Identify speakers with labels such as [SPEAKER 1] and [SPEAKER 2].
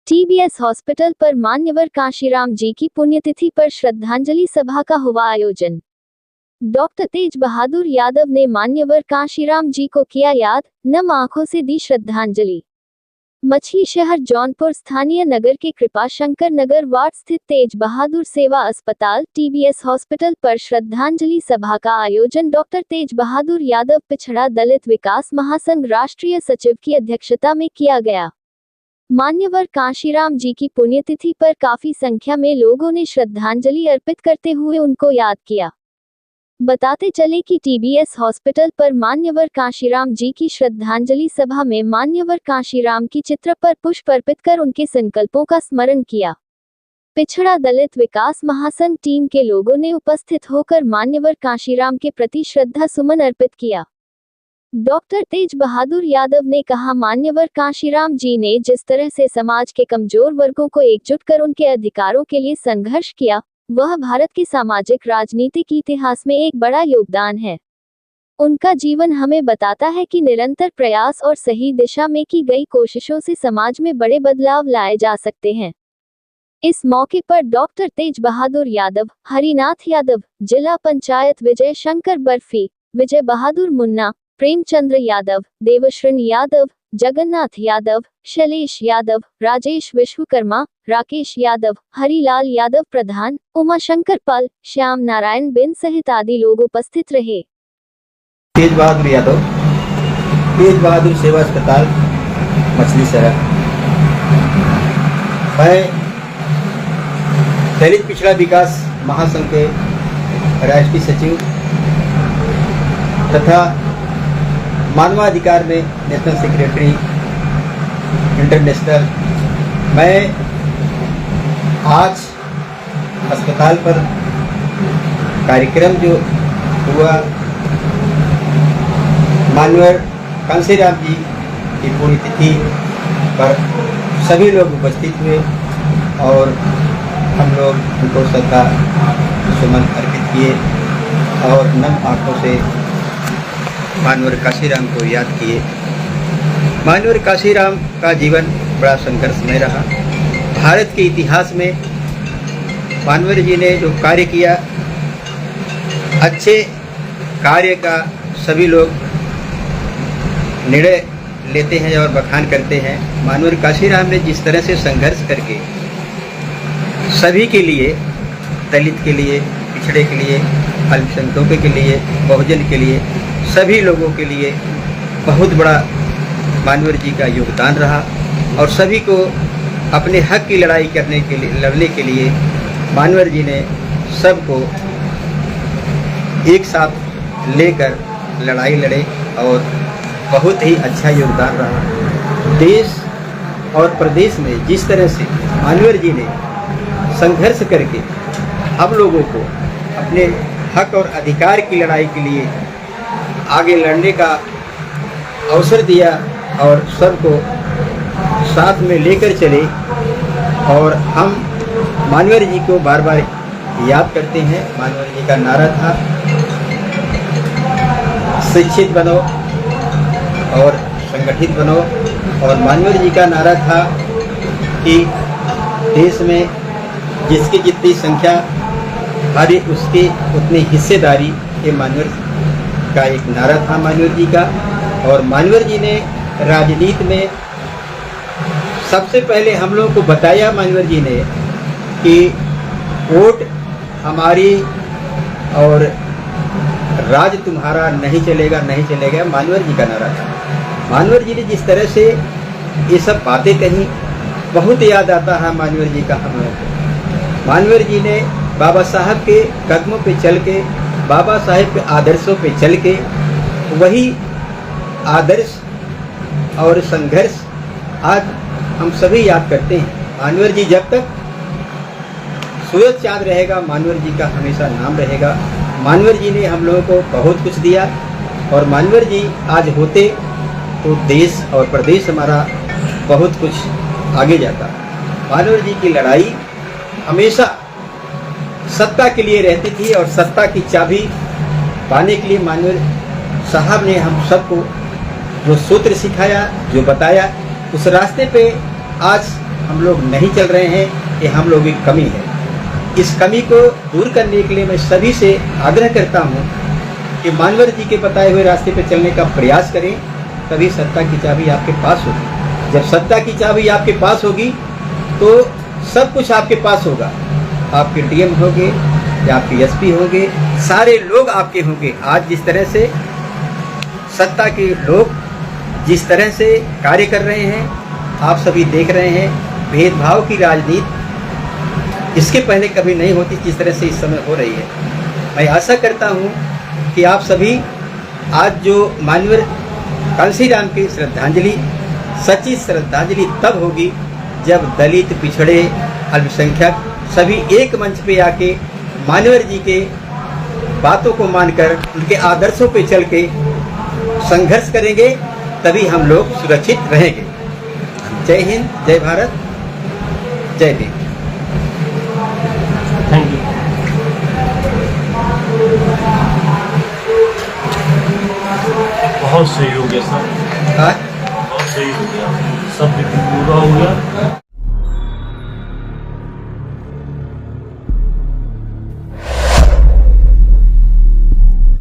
[SPEAKER 1] TBS hospital पर मान्यवर कांशीराम जी की पुण्यतिथि पर श्रद्धांजलि सभा का हुआ आयोजन। डॉक्टर तेज बहादुर यादव ने मान्यवर कांशीराम जी को किया याद, नम आंखों से दी श्रद्धांजलि। मछली शहर जौनपुर स्थानीय नगर के कृपा शंकर नगर वार्ड स्थित तेज बहादुर सेवा अस्पताल टीबीएस हॉस्पिटल पर श्रद्धांजलि सभा का आयोजन डॉक्टर तेज बहादुर यादव पिछड़ा दलित विकास महासंघ राष्ट्रीय सचिव की अध्यक्षता में किया गया। मान्यवर कांशीराम जी की पुण्यतिथि पर काफी संख्या में लोगों ने श्रद्धांजलि अर्पित करते हुए उनको याद किया। बताते चले कि टीबीएस हॉस्पिटल पर मान्यवर कांशीराम जी की श्रद्धांजलि सभा में मान्यवर कांशीराम की चित्र पर पुष्प अर्पित कर उनके संकल्पों का स्मरण किया। पिछड़ा दलित विकास महासंघ टीम के लोगों ने उपस्थित होकर मान्यवर कांशीराम के प्रति श्रद्धा सुमन अर्पित किया। डॉक्टर तेज बहादुर यादव ने कहा, मान्यवर कांशीराम जी ने जिस तरह से समाज के कमजोर वर्गों को एकजुट कर उनके अधिकारों के लिए संघर्ष किया, वह भारत के सामाजिक राजनीतिक इतिहास में एक बड़ा योगदान है। उनका जीवन हमें बताता है कि निरंतर प्रयास और सही दिशा में की गई कोशिशों से समाज में बड़े बदलाव लाए जा सकते हैं। इस मौके पर डॉक्टर तेज बहादुर यादव, हरिनाथ यादव, जिला पंचायत विजय शंकर बर्फी, विजय बहादुर मुन्ना, प्रेमचंद्र यादव, देवश्रीन यादव, जगन्नाथ यादव, शैलेश यादव, राजेश विश्वकर्मा, राकेश यादव, हरिलाल यादव प्रधान, उमाशंकर पाल, श्याम नारायण बिन सहित आदि लोग उपस्थित रहे।
[SPEAKER 2] तेज बहादुर यादव, तेज बहादुर सेवा अस्पताल, मछली शहर। मैं दलित पिछड़ा विकास महासंघ के राष्ट्रीय सचिव तथा मानवाधिकार में नेशनल सेक्रेटरी इंटरनेशनल। मैं आज अस्पताल पर कार्यक्रम जो हुआ मान्यवर कांशीराम जी की पुण्यतिथि पर सभी लोग उपस्थित हुए और हम लोग उनको श्रद्धा सुमन अर्पित किए और नम आंखों से मान्यवर कांशीराम को याद किए। मान्यवर कांशीराम का जीवन बड़ा संघर्षमय रहा। भारत के इतिहास में मान्यवर जी ने जो कार्य किया, अच्छे कार्य का सभी लोग निर्णय लेते हैं और बखान करते हैं। मान्यवर कांशीराम ने जिस तरह से संघर्ष करके सभी के लिए, दलित के लिए, पिछड़े के लिए, अल्पसंख्यकों के लिए, बहुजन के लिए, सभी लोगों के लिए बहुत बड़ा मान्यवर जी का योगदान रहा और सभी को अपने हक की लड़ाई लड़ने के लिए मान्यवर जी ने सबको एक साथ लेकर लड़ाई लड़े और बहुत ही अच्छा योगदान रहा। देश और प्रदेश में जिस तरह से मान्यवर जी ने संघर्ष करके हम लोगों को अपने हक और अधिकार की लड़ाई के लिए आगे लड़ने का अवसर दिया और सबको साथ में लेकर चले और हम मान्यवर जी को बार बार याद करते हैं। मान्यवर जी का नारा था, शिक्षित बनो और संगठित बनो, और मान्यवर जी का नारा था कि देश में जिसकी जितनी संख्या हरी उसकी उतनी हिस्सेदारी, ये मान्यवर का एक नारा था मान्यवर जी का। और मान्यवर जी ने राजनीति में सबसे पहले हम लोगों को बताया मान्यवर जी ने कि वोट हमारी और राज तुम्हारा नहीं चलेगा, नहीं चलेगा, मान्यवर जी का नारा था। मान्यवर जी ने जिस तरह से ये सब बातें कही, बहुत याद आता है मान्यवर जी का हम लोगों को। मान्यवर जी ने बाबा साहब के कदमों पे चल के, बाबा साहब के आदर्शों पे चल के, वही आदर्श और संघर्ष आज हम सभी याद करते हैं। मान्यवर जी जब तक सूरज चाँद रहेगा, मान्यवर जी का हमेशा नाम रहेगा। मान्यवर जी ने हम लोगों को बहुत कुछ दिया और मान्यवर जी आज होते तो देश और प्रदेश हमारा बहुत कुछ आगे जाता। मान्यवर जी की लड़ाई हमेशा सत्ता के लिए रहती थी और सत्ता की चाबी पाने के लिए मान्यवर साहब ने हम सबको जो सूत्र सिखाया, जो बताया, उस रास्ते पे आज हम लोग नहीं चल रहे हैं, ये हम लोगों की कमी है। इस कमी को दूर करने के लिए मैं सभी से आग्रह करता हूँ कि मानवर जी के बताए हुए रास्ते पर चलने का प्रयास करें, तभी सत्ता की चाबी आपके पास होगी। जब सत्ता की चाबी आपके पास होगी तो सब कुछ आपके पास होगा। आपके डीएम होंगे या आपके एसपी होंगे, सारे लोग आपके होंगे। आज जिस तरह से सत्ता के लोग जिस तरह से कार्य कर रहे हैं, आप सभी देख रहे हैं, भेदभाव की राजनीति इसके पहले कभी नहीं होती जिस तरह से इस समय हो रही है। मैं आशा करता हूँ कि आप सभी आज जो माननीय कांशीराम की श्रद्धांजलि, सच्ची श्रद्धांजलि तब होगी जब दलित, पिछड़े, अल्पसंख्यक सभी एक मंच पे आके माननीय जी के बातों को मानकर उनके आदर्शों पे चल के संघर्ष करेंगे, तभी हम लोग सुरक्षित रहेंगे। जय हिंद, जय भारत, जय भीम।
[SPEAKER 3] Thank you. बहुत सही हो गया सर,
[SPEAKER 2] हाँ?
[SPEAKER 3] बहुत सही हो गया, सब पूरा हो गया।